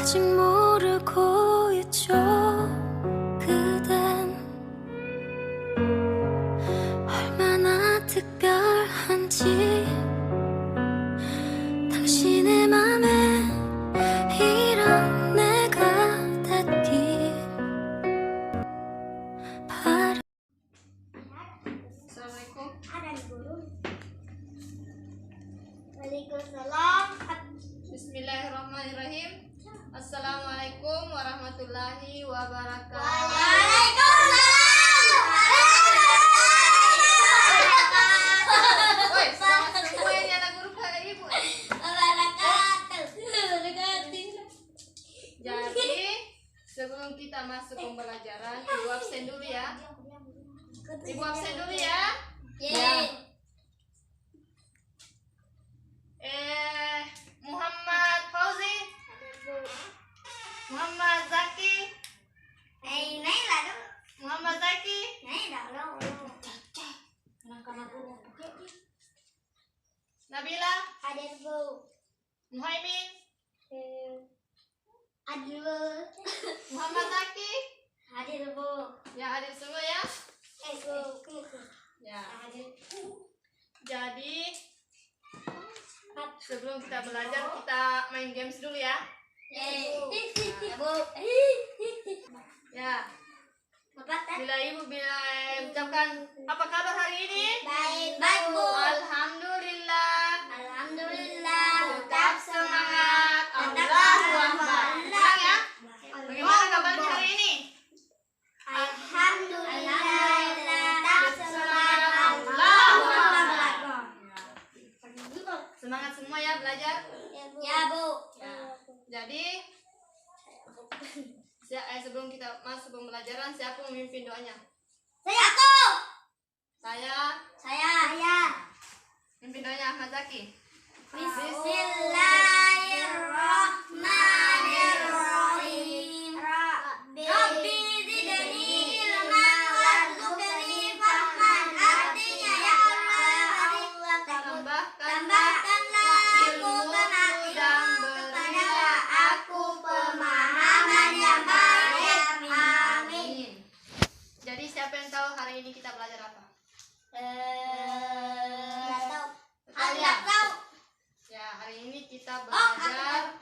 아직 모르고 있죠. 그댄 얼마나 특별한지 당신의 맘에 이런 내가 닿기 바래. Assalamualaikum. Ada di guru. Waalaikumsalam. Bismillahirrahmanirrahim. Assalamualaikum warahmatullahi wabarakatuh. Woi, selamat semua ini anak guru kakak ibu. Jadi sebelum kita masuk pembelajaran, ibu absen dulu ya. Ibu absen dulu ya. Muhammad Fauzi, Muhammad Zaki, Muhammad Zaki, Nabila, Muhaimin, Muhammad Zaki. Ya, hadir semua ya. Ya. Jadi sebelum kita belajar, kita main games dulu ya. Ya. Bila ibu ucapkan apa kabar hari ini? Baik, Bu. Alhamdulillah. Alhamdulillah. Tetap semangat. Allahu Akbar. Senang ya? Bagaimana kabarnya hari ini? Alhamdulillah. Tetap semangat. Allahu Akbar. Semangat semua ya belajar. Ya, Bu. Ya. Jadi sebelum kita masuk pembelajaran, siapa memimpin doanya? Saya. Mimpin doanya Ahmad Zaki. Bismillahirrahmanirrahim. Rabbi zidni ilman warzuqni fahman. Artinya ya Allah, tambahkanlah ilmu dan berilah aku pemahaman yang baik. Amin. Jadi siapa yang tahu hari ini kita belajar apa? Nggak tahu. Ya, hari ini kita belajar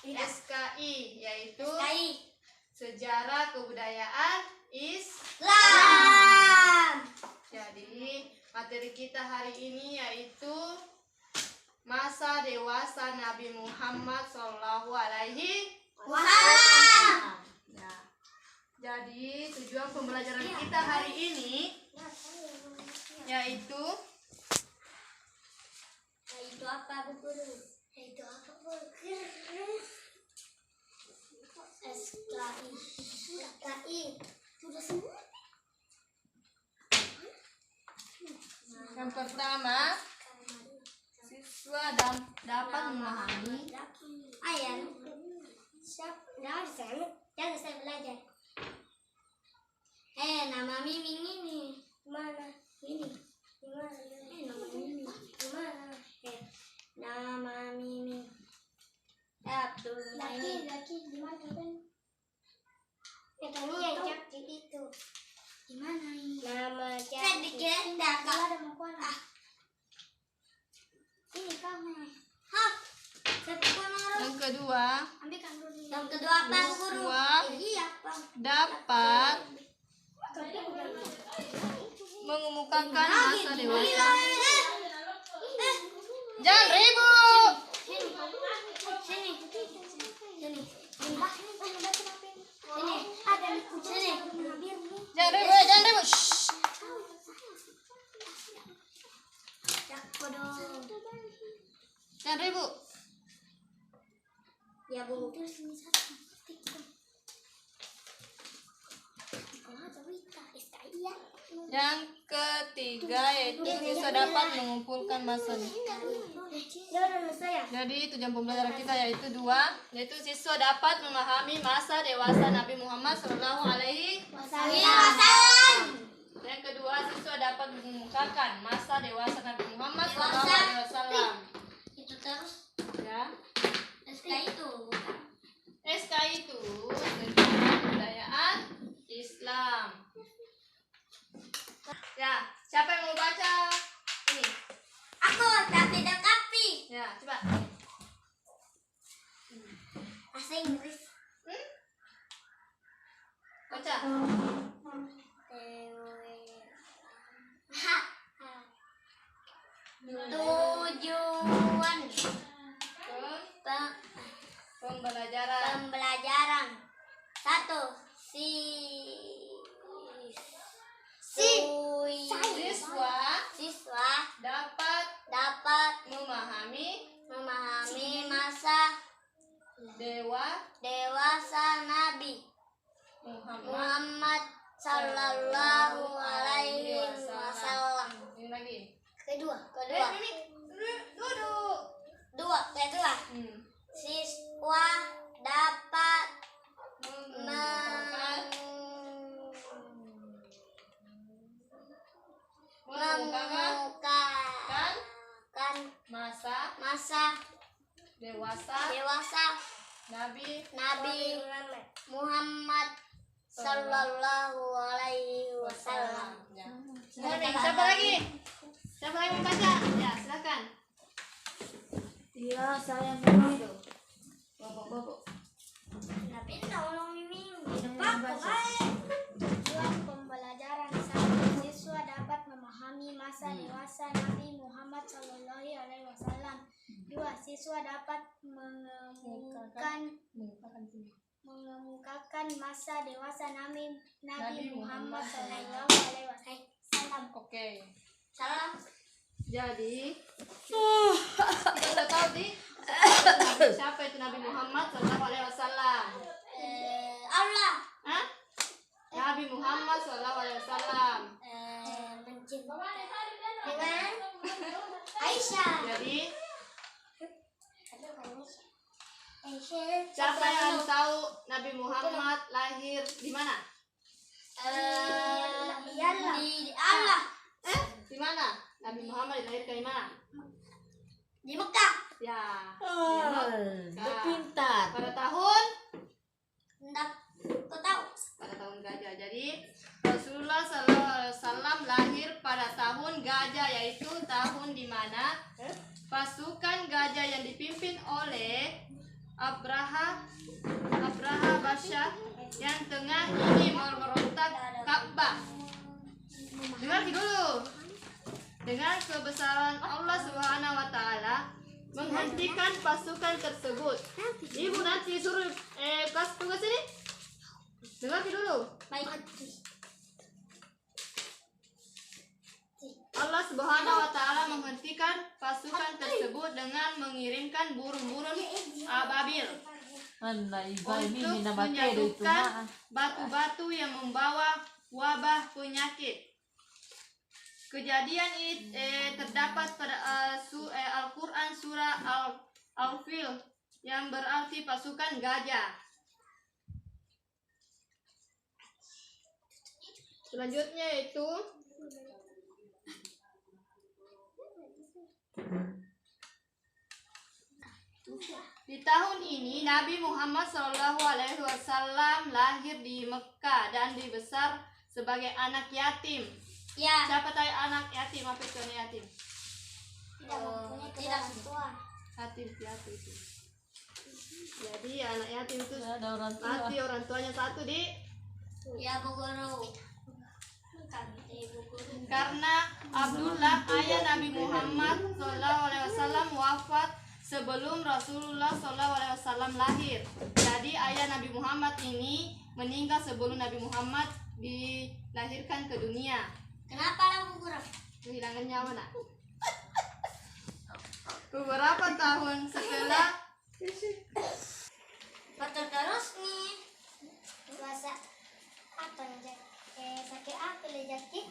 SKI, yaitu Sejarah Kebudayaan Islam. Jadi materi kita hari ini yaitu masa dewasa Nabi Muhammad Shallallahu Alaihi Wasallam. Ya. Jadi tujuan pembelajaran kita hari ini yaitu Itu apa, Bu Guru? SKI. Sudah semua. yang pertama, siswa dapat memahami Ayah. Jangan saya belajar. Nama Miming ini mana? Ini gimana? Nama Miming gimana? Nama Miming Abdul Laki gimana kan? Ini yang cantik itu. Gimana ini? Nama cantik. Saya ada mau kuala. Ini kamu. Hah? yang kedua, Yang kedua apa, Bu Guru? siswa Iya, apa? dapat mengemukakan masa dewasa. Jangan ribut. Sini. Ada di sini. Jangan ribut. Shh. Jangan ribut. Ya, Bu. Yang ketiga yaitu siswa dapat mengumpulkan masa. Jadi tujuan pembelajaran kita yaitu dua, yaitu siswa dapat memahami masa dewasa Nabi Muhammad Shallallahu Alaihi Wasallam. Yang kedua, siswa dapat mengemukakan masa dewasa Nabi Muhammad Shallallahu Alaihi Wasallam. Itu terus Ya. SK itu bukan. itu sejarah kebudayaan Islam. Ya, siapa yang mau baca ini? Aku tapi dan kapi. Ya, coba. Bahasa Inggris. Baca. Tujuan Ke pembelajaran. pembelajaran. 1. Siswa Dapat dapat memahami memahami masa dewasa Nabi Muhammad Muhammad Sallallahu Alaihi Wasallam. Ini lagi. Kedua. Ini duduk. Kedua. Siswa dapat Mengemukakan masa dewasa Nabi Muhammad Sallallahu Alaihi Wasallam. Ya. Siapa lagi? Siapa lagi mau baca? Ya, silakan. Iya, saya mau itu. Bobo. Nabi nolong miming. Tujuan pembelajaran. 1. Siswa dapat memahami masa dewasa Nabi Muhammad Sallallahu Alaihi Wasallam. 2. Siswa dapat mengemukakan masa dewasa Nabi Muhammad Sallallahu Alaihi Wasallam. Oke. Salam. Jadi kita udah tahu nih siapa itu Nabi Muhammad Sallallahu Alaihi Wasallam. Allah. Hah? Nabi Muhammad Sallallahu Alaihi Wasallam. Dengan Aisyah. Jadi siapa yang tahu Nabi Muhammad lahir di mana? Di Allah. Di mana? Nabi Muhammad dilahirkan di mana? Di Mekah. Ya. Pintar. Pada tahun Hendak kau tahu. pada tahun gajah. Jadi Rasulullah SAW lahir pada tahun gajah, yaitu tahun di mana pasukan gajah yang dipimpin oleh Abraha Basyah yang tengah ingin merontak Ka'bah. Dengar dulu. Dengan kebesaran Allah Subhanahu wa taala menghentikan pasukan tersebut. Ibu nanti suruh kelas tugas ini. Dengar dulu. Baik. Allah Subhanahu wa taala menghentikan pasukan tersebut dengan mengirimkan burung-burung ababil untuk menjatuhkan batu-batu yang membawa wabah penyakit. Kejadian ini terdapat pada Al-Quran surah Al-Fil yang berarti pasukan gajah. Selanjutnya itu di tahun ini Nabi Muhammad SAW lahir di Mekah dan dibesar sebagai anak yatim. Ya. Siapa tahu anak yatim? Apa itu anak yatim? Tidak tua. Yatim piatu itu. Jadi anak yatim itu Ada orang tua. mati orang tuanya satu di Ya Bu Guru. karena Abdullah ayah Nabi Muhammad SAW wafat sebelum Rasulullah SAW lahir. Jadi ayah Nabi Muhammad ini meninggal sebelum Nabi Muhammad dilahirkan ke dunia. Kenapa lah Bu Guru? Kehilangan nyawa nak. Beberapa tahun setelah Betul terus nih. Puasa apa nih? Sakit apa lejaki?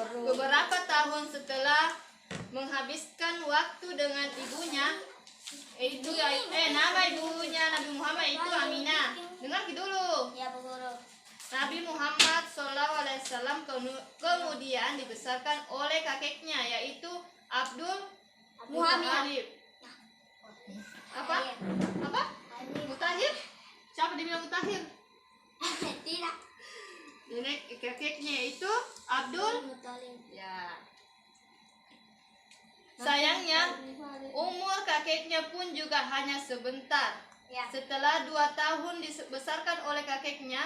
beberapa tahun setelah menghabiskan waktu dengan ibunya, nama ibunya Nabi Muhammad itu Aminah. Dengar dulu. Ya Bu Guru. Nabi Muhammad SAW kemudian dibesarkan oleh kakeknya, yaitu Abdul Muhammad. Muthalib. Apa? Mutahib? hidupnya pun juga hanya sebentar. Ya. Setelah 2 tahun dibesarkan oleh kakeknya,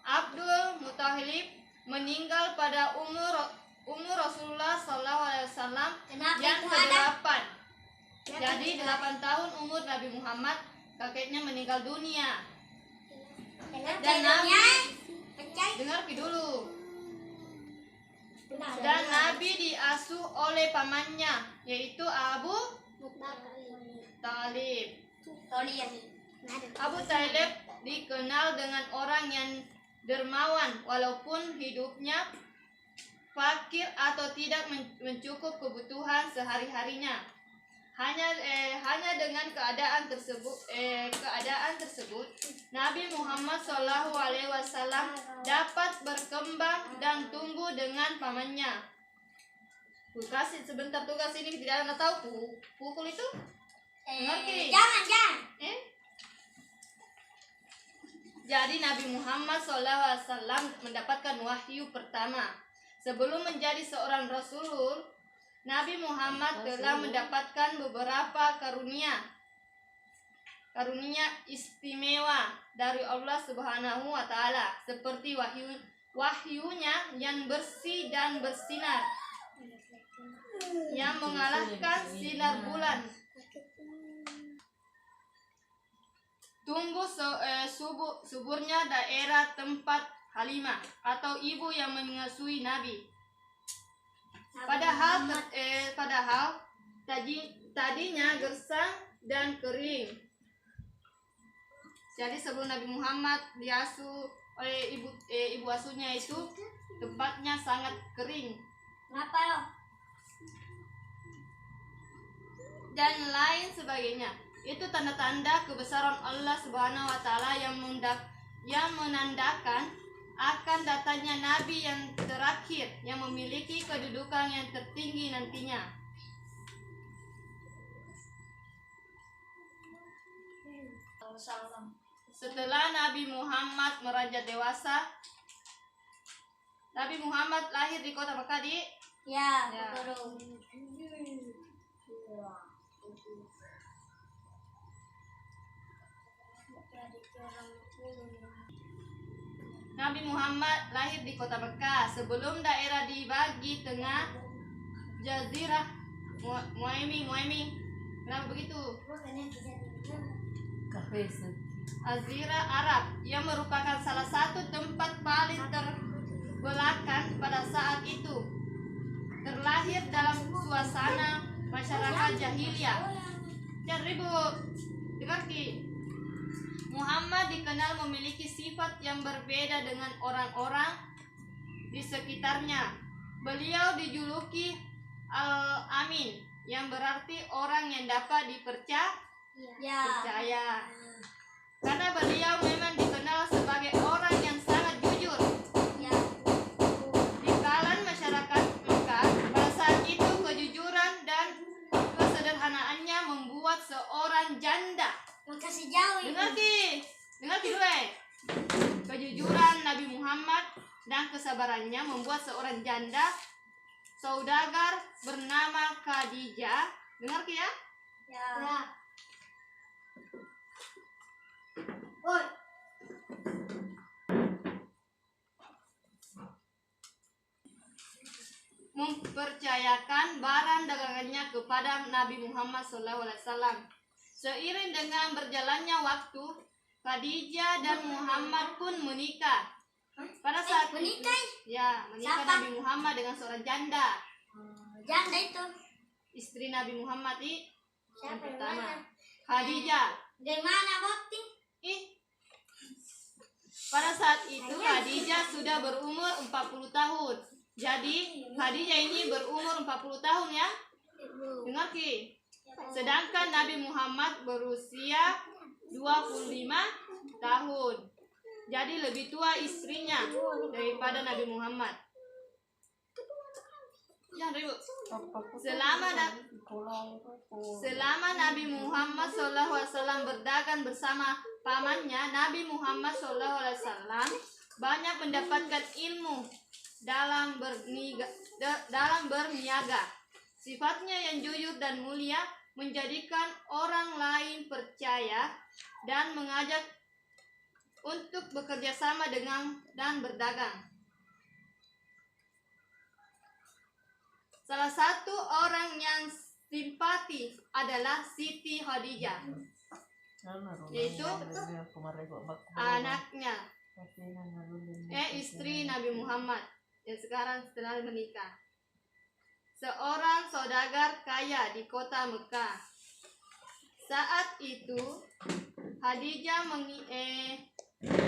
Abdul Muthalib meninggal pada umur Rasulullah SAW Kenapa yang itu ada? ke-8. Jadi 8 tahun umur Nabi Muhammad, kakeknya meninggal dunia. Kenapa Dan hidupnya Nabi, pecah? dengar dulu. Benar. Dan Nabi diasuh oleh pamannya, yaitu Abu Talib. Abu Talib dikenal dengan orang yang dermawan walaupun hidupnya fakir atau tidak mencukup kebutuhan sehari-harinya. Hanya dengan keadaan tersebut Nabi Muhammad SAW dapat berkembang dan tumbuh dengan pamannya. Kasih sebentar tugas ini, tidak ada tahu pukul itu. Ngerti? Jangan. Jadi Nabi Muhammad SAW mendapatkan wahyu pertama. Sebelum menjadi seorang Rasul, Nabi Muhammad telah mendapatkan beberapa karunia istimewa dari Allah Subhanahu wa Ta'ala, seperti wahyunya yang bersih dan bersinar, yang mengalahkan sinar bulan, tumbuh suburnya daerah tempat Halimah atau ibu yang menyusui Nabi. Padahal tadinya gersang dan kering. Jadi sebelum Nabi Muhammad diasuh oleh ibu asuhnya itu, tempatnya sangat kering. Kenapa lo? Dan lain sebagainya. Itu tanda-tanda kebesaran Allah Subhanahu wa Ta'ala yang menandakan akan datangnya Nabi yang terakhir yang memiliki kedudukan yang tertinggi nantinya. Setelah Nabi Muhammad meranjak dewasa, Nabi Muhammad lahir di kota Mekah di Ya, Ya. guru. Nabi Muhammad lahir di kota Mekah sebelum daerah dibagi tengah Jazirah Muaimi. Kenapa begitu? Azira Arab yang merupakan salah satu tempat paling terbelakang pada saat itu. Terlahir dalam suasana masyarakat jahiliyah. Jangan ribut. Dimengerti? Muhammad dikenal memiliki sifat yang berbeda dengan orang-orang di sekitarnya. Beliau dijuluki Al-Amin, yang berarti orang yang dapat dipercaya. Karena beliau memang dikenal sebagai orang yang sangat jujur. Ya. Di kalangan masyarakat Mekah, pada saat itu kejujuran dan kesederhanaannya membuat seorang janda. Makasih jauh. Dengarti dulu. Kejujuran Nabi Muhammad dan kesabarannya membuat seorang janda saudagar bernama Khadijah. Dengarti ya? Ya. Oi. Mempercayakan barang dagangannya kepada Nabi Muhammad SAW. Seiring dengan berjalannya waktu, Khadijah dan Muhammad pun menikah. Pada saat menikah? menikah Siapa? Nabi Muhammad dengan seorang janda, Janda itu. istri Nabi Muhammad yang Siapa yang pertama, mana? Khadijah. Dari mana Bakti? Pada saat itu Khadijah sudah berumur 40 tahun. Jadi Khadijah ini berumur 40 tahun ya. Dengar Ki. Sedangkan Nabi Muhammad berusia 25 tahun. Jadi lebih tua istrinya daripada Nabi Muhammad. Jangan ribut. Selama Nabi Muhammad SAW berdagang bersama pamannya, Nabi Muhammad SAW banyak mendapatkan ilmu dalam berniaga. Sifatnya yang jujur dan mulia menjadikan orang lain percaya dan mengajak untuk bekerja sama dengan dan berdagang. Salah satu orang yang simpati adalah Siti Khadijah, yaitu anaknya, istri Nabi Muhammad yang sekarang setelah menikah. Seorang saudagar kaya di kota Mekah. Saat itu Khadijah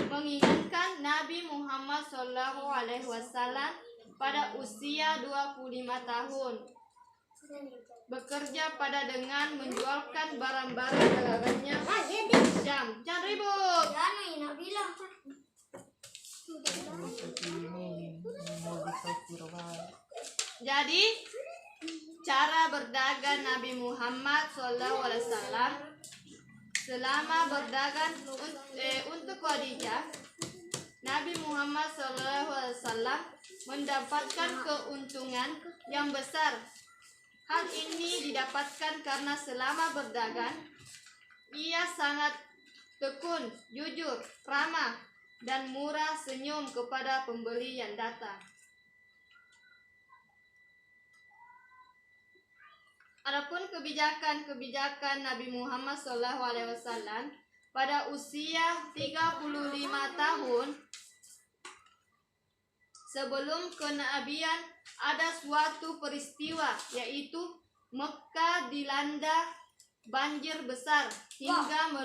menginginkan Nabi Muhammad SAW pada usia 25 tahun bekerja pada dengan menjualkan barang-barang dagangannya di Syam. Jangan ribut. Jangan nak bilang. Jadi cara berdagang Nabi Muhammad SAW selama berdagang untuk Khadijah, Nabi Muhammad SAW mendapatkan keuntungan yang besar. Hal ini didapatkan karena selama berdagang, ia sangat tekun, jujur, ramah, dan murah senyum kepada pembeli yang datang. Adapun kebijakan Nabi Muhammad SAW pada usia 35 tahun sebelum kenabian, ada suatu peristiwa, yaitu Mekah dilanda banjir besar hingga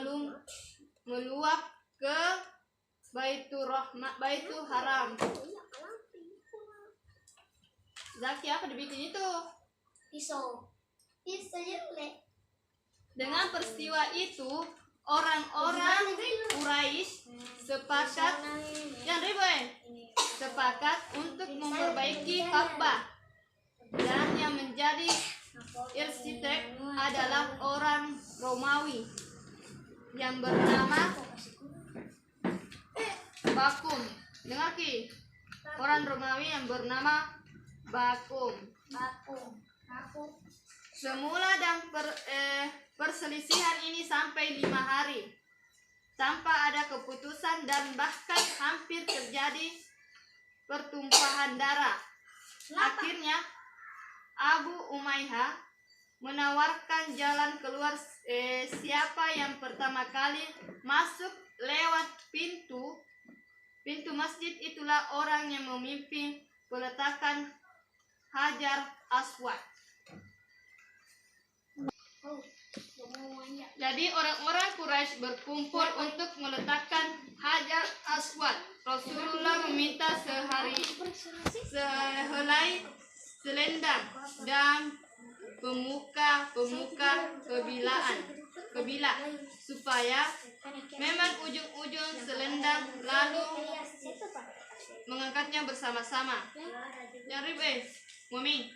meluap ke Baitul Haram. Zaki, apa dibikin itu? Pisau jelek. Dengan peristiwa itu, orang-orang Quraisy sepakat untuk memperbaiki Ka'bah, dan yang menjadi arsitek adalah orang Romawi yang bernama Bakum. Dengar Ki, orang Romawi yang bernama Bakum. Semula dan perselisihan ini sampai 5 hari tanpa ada keputusan dan bahkan hampir terjadi pertumpahan darah. Akhirnya Abu Umayyah menawarkan jalan keluar. Siapa yang pertama kali masuk lewat pintu masjid, itulah orang yang memimpin peletakan Hajar Aswad. Jadi orang-orang Quraisy berkumpul untuk meletakkan Hajar Aswad. Rasulullah meminta sehelai selendang dan pemuka kabilah supaya memang ujung-ujung selendang lalu mengangkatnya bersama-sama. Jangan ribet, Mami.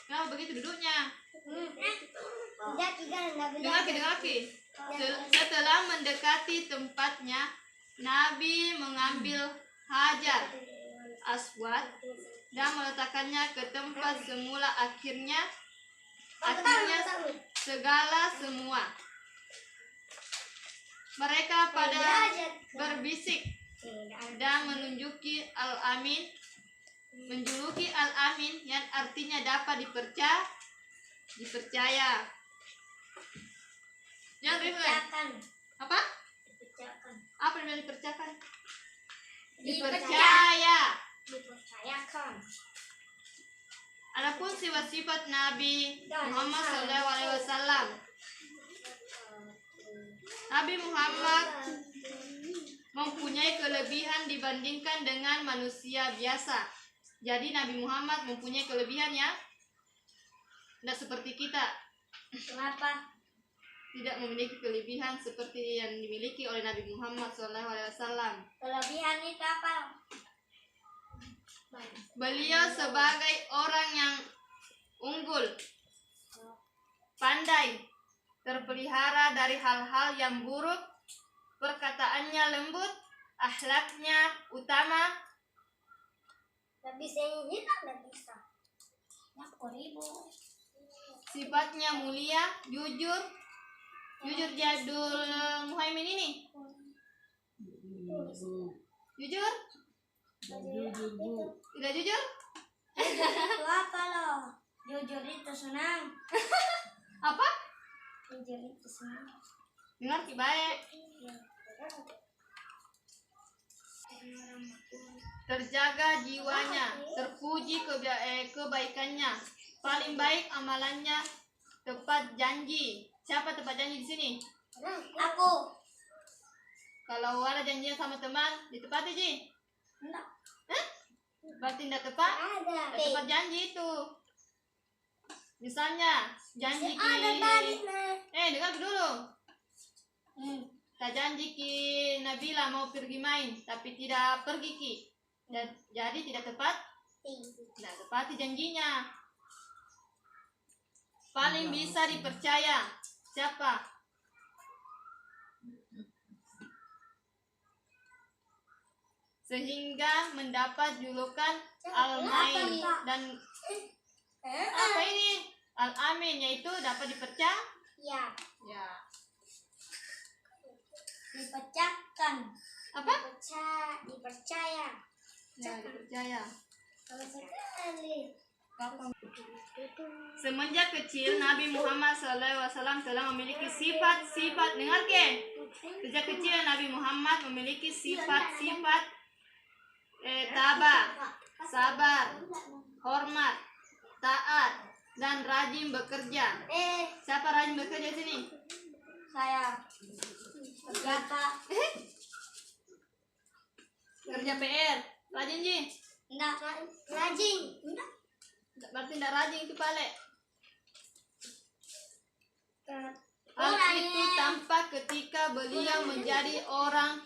Kenapa begitu duduknya? Dengar Ki. Setelah mendekati tempatnya, Nabi mengambil Hajar Aswad dan meletakkannya ke tempat semula. Akhirnya segala semua mereka pada berbisik dan menjuluki Al-Amin, yang artinya dapat dipercaya. Jangan ribet. Apa? Apa yang dipercayakan? Dipercayakan. Adapun sifat-sifat Nabi Muhammad SAW. Nabi Muhammad mempunyai kelebihan dibandingkan dengan manusia biasa. Jadi Nabi Muhammad mempunyai kelebihan ya, tidak seperti kita. Kenapa? Tidak memiliki kelebihan seperti yang dimiliki oleh Nabi Muhammad SAW. Kelebihan itu apa? Beliau sebagai orang yang unggul, pandai, terpelihara dari hal-hal yang buruk, perkataannya lembut, akhlaknya utama. Tapi saya ini tak bisa. Nak ribu. sifatnya mulia, jujur. Jujur di Abdul Muhaimin ini. Jujur? Tidak jujur? Itu apa loh? Jujur itu senang. Apa? Jujur itu senang. Dengar ki baik. Terjaga jiwanya, terpuji kebaikannya, paling baik amalannya, tepat janji. Siapa tepat janji di sini? Aku. Kalau ada janjinya sama teman, ditepati Ji? Enggak. Hah? Berarti tidak tepat? Ada. Tidak tepat janji itu. Misalnya, janji ki... Ada tadi nah. dengar dulu. Tak janji ki Nabila mau pergi main, tapi tidak pergi ki. Jadi tidak tepat? Tidak tepati janjinya. Paling bisa dipercaya. Siapa? Sehingga mendapat julukan Al-Main dan apa ini? Al-Amin, yaitu dapat dipercaya. Ya. Ya. Dipecahkan. Apa? Dipercaya. Ya, dipercaya. Kalau sekali. Semenjak kecil Nabi Muhammad SAW telah memiliki sifat-sifat. Dengar ke? Sejak kecil Nabi Muhammad memiliki sifat-sifat tabah, sabar, hormat, taat, dan rajin bekerja. Siapa rajin bekerja di sini? Saya. Berapa? Kerja PR. Rajin Ji? Enggak. Rajin. Enggak. Berarti tidak rajin itu Pale. Hal Orangnya. itu tampak ketika beliau menjadi orang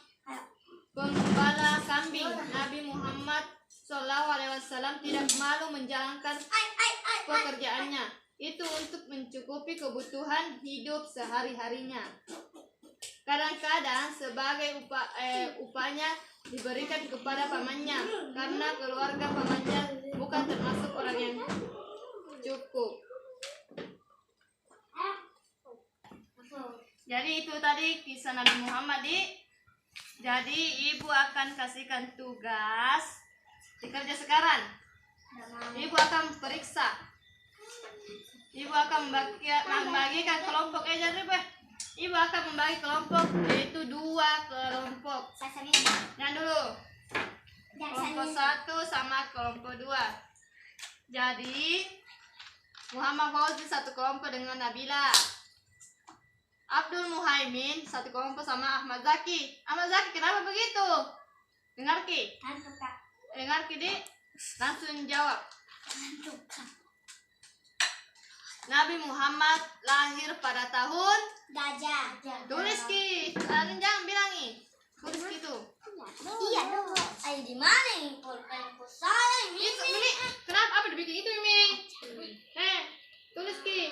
penggembala kambing. Nabi Muhammad SAW tidak malu menjalankan pekerjaannya. Itu untuk mencukupi kebutuhan hidup sehari-harinya. Kadang-kadang sebagai upahnya diberikan kepada pamannya karena keluarga pamannya bukan termasuk orang yang cukup. Jadi itu tadi kisah Nabi Muhammad Jadi ibu akan kasihkan tugas dikerja sekarang. Ibu akan periksa. Ibu akan membagikan kelompok jadi Ibu akan membagi kelompok yaitu 2 kelompok. Yang dulu kelompok 1 sama kelompok 2. Jadi Muhammad Fauzi satu kelompok dengan Nabila. Abdul Muhaimin satu kelompok sama Ahmad Zaki. Ahmad Zaki kenapa begitu? Dengar Ki. Dengar Ki Di. Langsung jawab. Nabi Muhammad lahir pada tahun Gajah. tulis Ki. Jangan bilangi. Tulis gitu. Iya dong. Ayo di mana ini? Pulpen saya ini. Itu Mimi. Kenapa apa dibikin itu Mimi? Tulis Ki.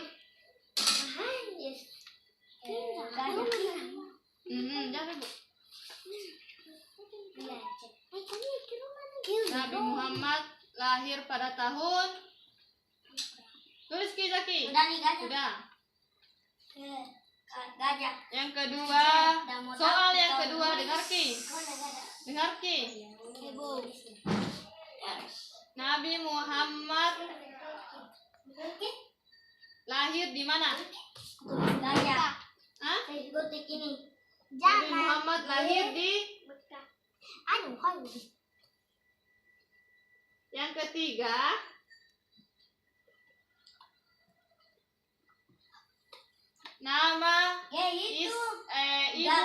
Jangan Bu. Nabi Muhammad lahir pada tahun. Tulis Ki Zaki. Udah nih gajah. Udah. Gajah. Yang kedua, soal yang kedua dengar Ki. Dengar Ki. Ibu. Nabi Muhammad lahir di mana? Gajah. Hah? Gotik ini. Nabi Muhammad lahir di. Yang ketiga, nama ibu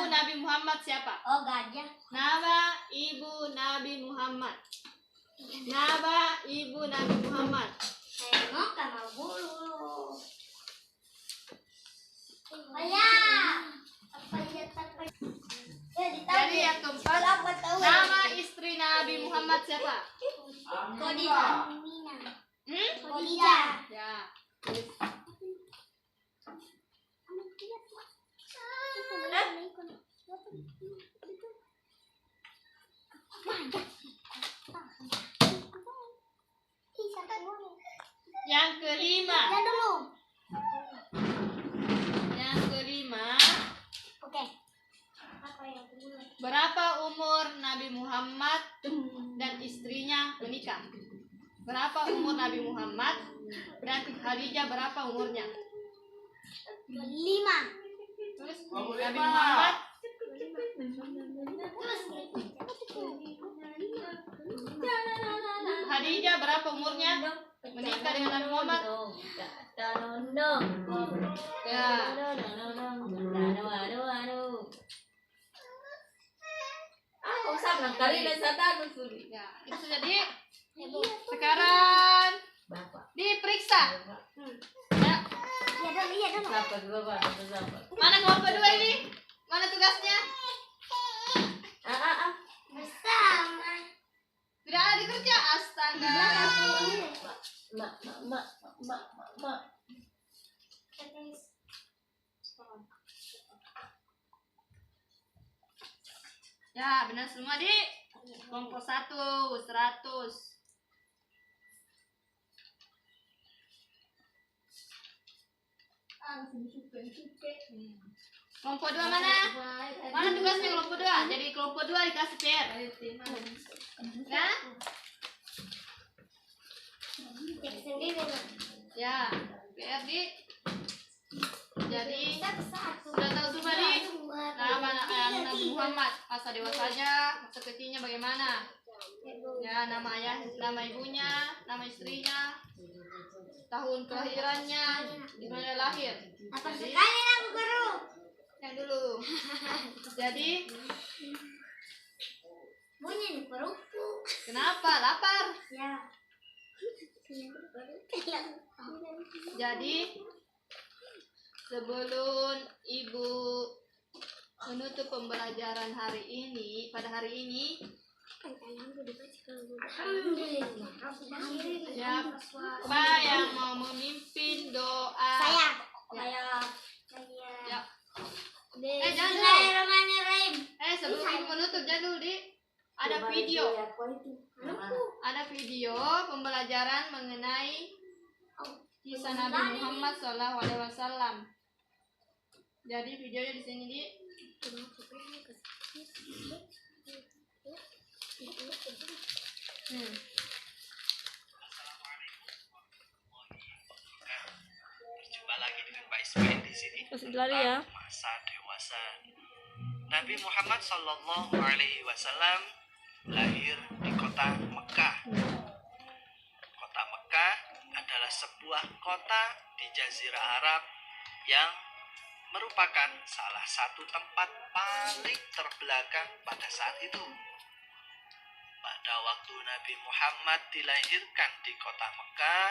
Nabi Muhammad siapa? Oh, gajah. Nama ibu Nabi Muhammad. Nama ibu Nabi Muhammad. Saya mau kamar bulu. Ayah. Jadi yang keempat, nama istri Nabi Muhammad siapa? Khadijah. Hmm? Khadijah. Ya. Yang kelima, Berapa umur Nabi Muhammad dan istrinya menikah? Berapa umur Nabi Muhammad dan Khadijah berapa umurnya? 5. Terus Nabi Muhammad Khadijah berapa umurnya menikah dengan Nabi Muhammad? Ya. Ya, itu jadi sekarang diperiksa. Ya. Mana kelompok 2 ini? Mana tugasnya? Bersama. Tidak ada kerja. Astaga. Ya, benar semua, Dik. Kelompok 1, 100. Kelompok 2 mana? Mana tugasnya kelompok 2? Jadi kelompok 2 dikasih PR. Ya? Cek sendiri. Ya, PR, Dik. Jadi Satu. sudah tahu semua, Dik? Nama Nabi Muhammad, masa dewasanya, masa kecilnya bagaimana? Ya, nama ayah, nama ibunya, nama istrinya, tahun kelahirannya, di mana lahir. Apa Jadi, sekali aku guru? yang dulu. Jadi, Bunyi nih perutku. kenapa? Lapar. Ya. Jadi, sebelum Ibu menutup pembelajaran pada hari ini, siapa yang mau memimpin doa? Saya. Ya. Jangan dulu. Bismillahirrahmanirrahim. Sebelum Ibu menutup, jangan dulu, Dik. Ada video. Ada video pembelajaran mengenai kisah Nabi Muhammad SAW. Jadi videonya di sini, Dik. Berjumpa lagi dengan Pak Ismail di sini. Ya. Masa dewasa. Nabi Muhammad Sallallahu Alaihi Wasallam lahir di kota Mekah. Kota Mekah adalah sebuah kota di Jazirah Arab yang merupakan salah satu tempat paling terbelakang pada saat itu. Pada waktu Nabi Muhammad dilahirkan di kota Mekah,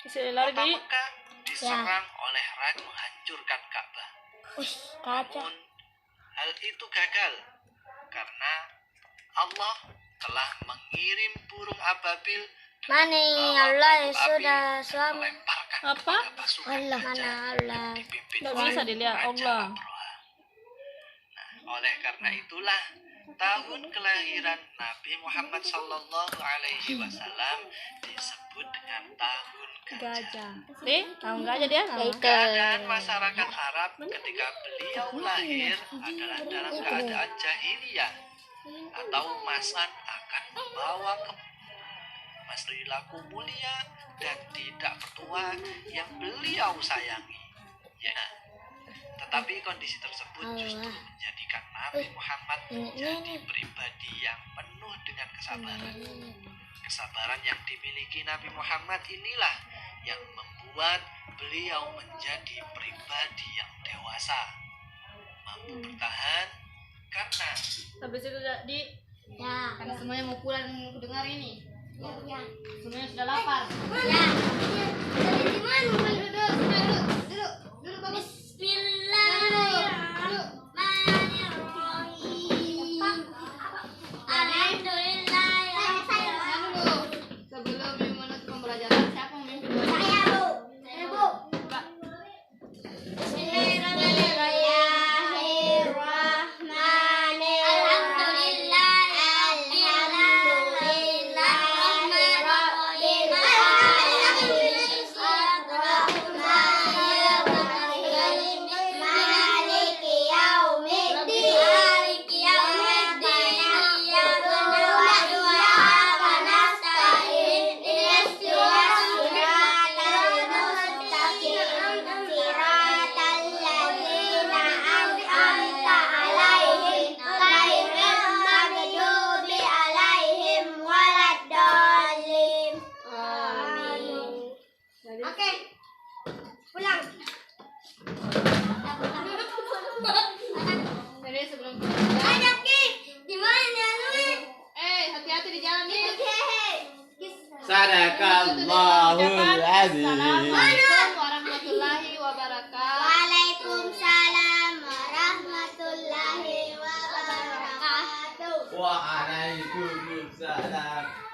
kota Mekah diserang oleh raja menghancurkan Ka'bah. Namun hal itu gagal karena Allah telah mengirim burung ababil Mana Allah yang sudah suami. melemparkan Apa? kepada pasukan Allah. raja Mana Allah. yang dipimpin Nggak oleh bisa dilihat Raja Allah. Abroha. Nah, oleh karena itulah tahun kelahiran Nabi Muhammad Sallallahu Alaihi Wasallam disebut dengan tahun gajah. Tahu nggak aja dia? Keadaan masyarakat Arab ketika beliau lahir adalah dalam keadaan jahiliyah atau masan akan membawa ke mas perilaku mulia dan tidak bertuah yang beliau sayangi. Ya, tetapi kondisi tersebut justru menjadikan Nabi Muhammad menjadi pribadi yang penuh dengan kesabaran. Kesabaran yang dimiliki Nabi Muhammad inilah yang membuat beliau menjadi pribadi yang dewasa, mampu bertahan karena Habis itu, Dik, Ya. karena semuanya mau pulang dengar ini. Ya. Semuanya sudah lapar. Ya. Dari di mana? Duduk, bagus. Bismillahirrahmanirrahim. Alhamdulillah. Jangan dulu. Sebelum Ibu menutup pembelajaran, siapa yang memimpin doa? Saya, Bu. Bu. Coba. Alhamdulillah. belum kita. Ada Ki. Di mana lu? Hati-hati di jalan nih. Sadaqallahul azim. Assalamualaikum warahmatullahi wabarakatuh. Waalaikumsalam warahmatullahi wabarakatuh. Waalaikumsalam